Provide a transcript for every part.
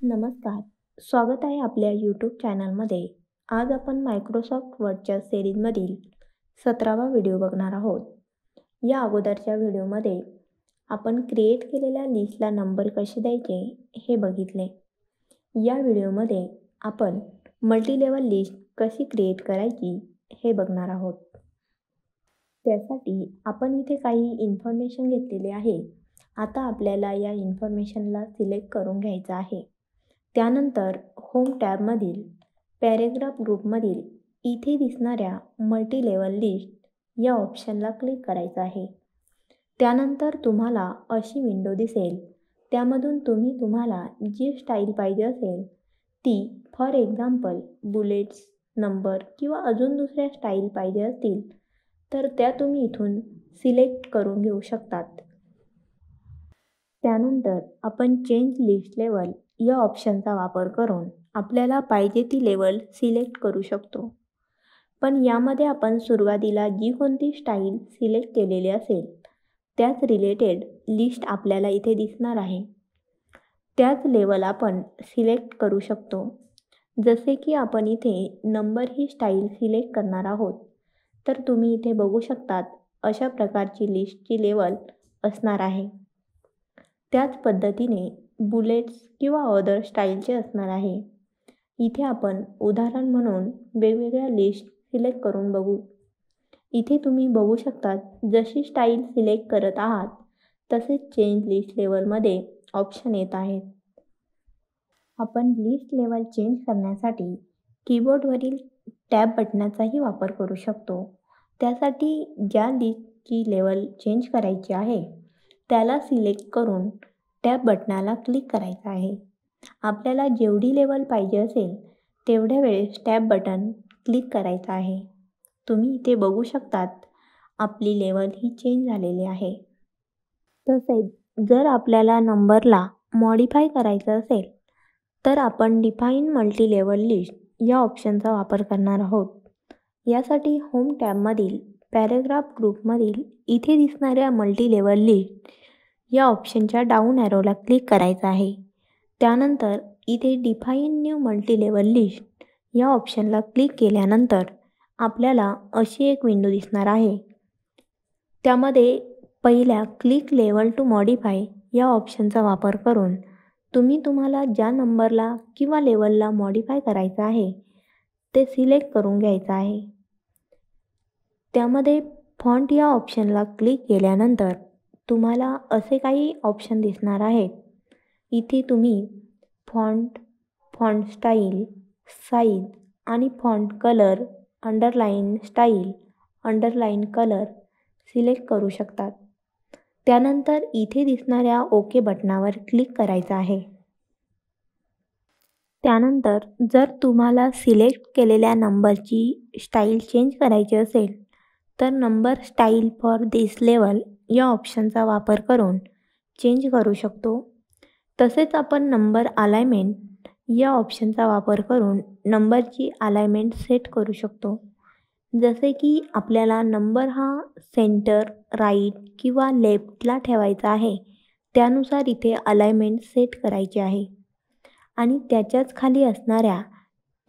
नमस्कार. स्वागत आहे आपल्या यूट्यूब चॅनलमध्ये. आज आपण मायक्रोसॉफ्ट वर्डच्या सिरीजमधील 17वा व्हिडिओ बघणार आहोत. या अगोदरच्या व्हिडिओमध्ये आपण क्रिएट केलेल्या लिस्टला नंबर कसे द्यायचे हे बघितले. या व्हिडिओमध्ये आपण मल्टीलेवल लिस्ट कशी क्रिएट करायची हे बघणार आहोत. त्यासाठी आपण इथे काही इन्फॉर्मेशन घेतलेली आहे. आता आपल्याला या इन्फॉर्मेशनला सिलेक्ट करून घ्यायचं आहे. त्यानंतर होम टॅबमधील पॅरेग्राफ ग्रुपमधील इथे दिसणाऱ्या मल्टीलेवल लिस्ट या ऑप्शनला क्लिक करायचं आहे. त्यानंतर तुम्हाला अशी विंडो दिसेल. त्यामधून तुम्हाला जी स्टाईल पाहिजे असेल ती, फॉर एक्झाम्पल बुलेट्स, नंबर किंवा अजून दुसऱ्या स्टाईल पाहिजे असतील तर त्या तुम्ही इथून सिलेक्ट करून घेऊ शकतात. त्यानंतर आपण चेंज लिस्ट लेवल या ऑप्शनचा वापर करून आपल्याला पाहिजे ती लेवल सिलेक्ट करू शकतो. पण यामध्ये आपण सुरुवातीला जी कोणती स्टाईल सिलेक्ट केलेली असेल त्याच रिलेटेड लिस्ट आपल्याला इथे दिसणार आहे. त्याच लेवल आपण सिलेक्ट करू शकतो. जसे की आपण इथे नंबर ही स्टाईल सिलेक्ट करणार आहोत तर तुम्ही इथे बघू शकतात अशा प्रकारची लिस्टची लेवल असणार आहे. त्याच पद्धतीने बुलेट्स किंवा अदर स्टाईलचे असणार आहे. इथे आपण उदाहरण म्हणून वेगवेगळ्या लिस्ट सिलेक्ट करून बघू. इथे तुम्ही बघू शकतात जशी स्टाईल सिलेक्ट करत आहात तसेच चेंज लिस्ट लेवलमध्ये ऑप्शन येत आहेत. आपण लिस्ट लेवल चेंज करण्यासाठी कीबोर्डवरील टॅब बटनाचाही वापर करू शकतो. त्यासाठी ज्या लिस्टची लेवल चेंज करायची आहे त्याला सिलेक्ट करून टॅब बटनाला क्लिक करायचं आहे. आपल्याला जेवढी लेवल पाहिजे असेल तेवढ्या वेळेस टॅब बटन क्लिक करायचं आहे. तुम्ही इथे बघू शकतात आपली लेवल ही चेंज झालेली आहे. तसेच जर आपल्याला नंबरला मॉडिफाय करायचं असेल तर आपण डिफाईन मल्टीलेवल लिस्ट या ऑप्शनचा वापर करणार आहोत. यासाठी होम टॅबमधील पॅरेग्राफ ग्रुपमधील इथे दिसणाऱ्या मल्टीलेवल लिस्ट या ऑप्शनच्या डाऊन ॲरोला क्लिक करायचं आहे. त्यानंतर इथे डिफाईन न्यू मल्टीलेवल लिस्ट या ऑप्शनला क्लिक केल्यानंतर आपल्याला अशी एक विंडो दिसणार आहे. त्यामध्ये पहिल्या क्लिक लेवल टू मॉडिफाय या ऑप्शनचा वापर करून तुम्हाला ज्या नंबरला किंवा लेवलला मॉडिफाय करायचं आहे ते सिलेक्ट करून घ्यायचं आहे. त्यामध्ये फॉन्ट या ऑप्शनला क्लिक केल्यानंतर तुम्हाला असे काही ऑप्शन दिसणार आहेत. इथे तुम्ही फॉन्ट स्टाईल, साईज आणि font colour, underline style, underline colour select करू शकतात. त्यानंतर इथे दिसणाऱ्या ओके बटनावर क्लिक करायचं आहे. त्यानंतर जर तुम्हाला सिलेक्ट केलेल्या नंबरची स्टाईल चेंज करायची असेल तर number style for this level या ऑप्शनचा वापर करून चेंज करू शकतो. तसेच आपण नंबर अलाइनमेंट या ऑप्शनचा वापर करून नंबरची अलाइनमेंट सेट करू शकतो. जसे की आपल्याला नंबर हा सेंटर, राईट किंवा लेफ्टला ठेवायचा आहे त्यानुसार इथे अलाइनमेंट सेट करायची आहे. आणि त्याच्याच खाली असणाऱ्या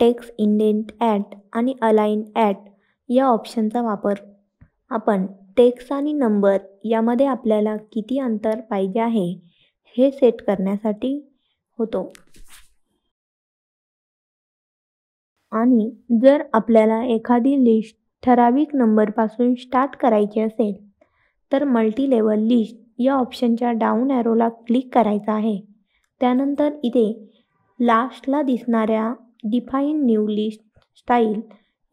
टेक्स्ट इंडेंट ॲट आणि अलाइन ॲट या ऑप्शनचा वापर आपण टेक्स्ट आणि नंबर यामध्ये आपल्याला किती अंतर पाहिजे आहे हे सेट करण्यासाठी होतो. आणि जर आपल्याला एखादी लिस्ट ठराविक नंबरपासून स्टार्ट करायची असेल तर मल्टीलेवल लिस्ट या ऑप्शनच्या डाऊन ॲरोला क्लिक करायचं आहे. त्यानंतर इथे लास्टला दिसणाऱ्या डिफाईन न्यू लिस्ट स्टाईल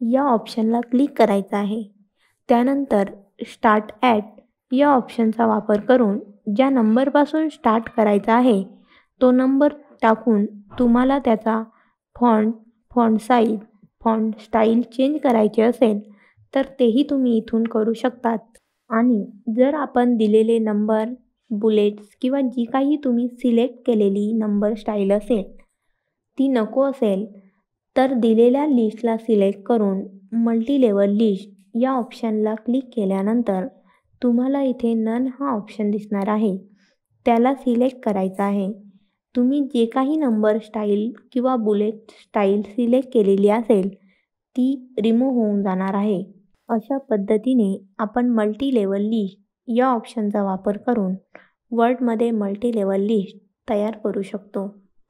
या ऑप्शनला क्लिक करायचं आहे. त्यानंतर स्टार्ट ॲट या ऑप्शनचा वापर करून ज्या नंबरपासून स्टार्ट करायचा आहे तो नंबर टाकून तुम्हाला त्याचा font size, font style change करायचे असेल तर तेही तुम्ही इथून करू शकतात. आणि जर आपण दिलेले नंबर, बुलेट्स किंवा जी काही तुम्ही सिलेक्ट केलेली नंबर स्टाईल असेल ती नको असेल तर दिलेल्या लिस्टला सिलेक्ट करून मल्टीलेवल लिस्ट या ऑप्शनला क्लिक केल्यानंतर तुम्हाला इथे नन हा ऑप्शन दिसणार आहे त्याला सिलेक्ट करायचा आहे. तुम्ही जे काही नंबर स्टाईल किंवा बुलेट स्टाईल सिलेक्ट केलेली असेल ती रिमूव्ह होऊन जाणार आहे. अशा पद्धतीने आपण मल्टी लेवल लिस्ट या ऑप्शनचा वापर करून वर्डमध्ये मल्टी लेवल लिस्ट तयार करू शकतो.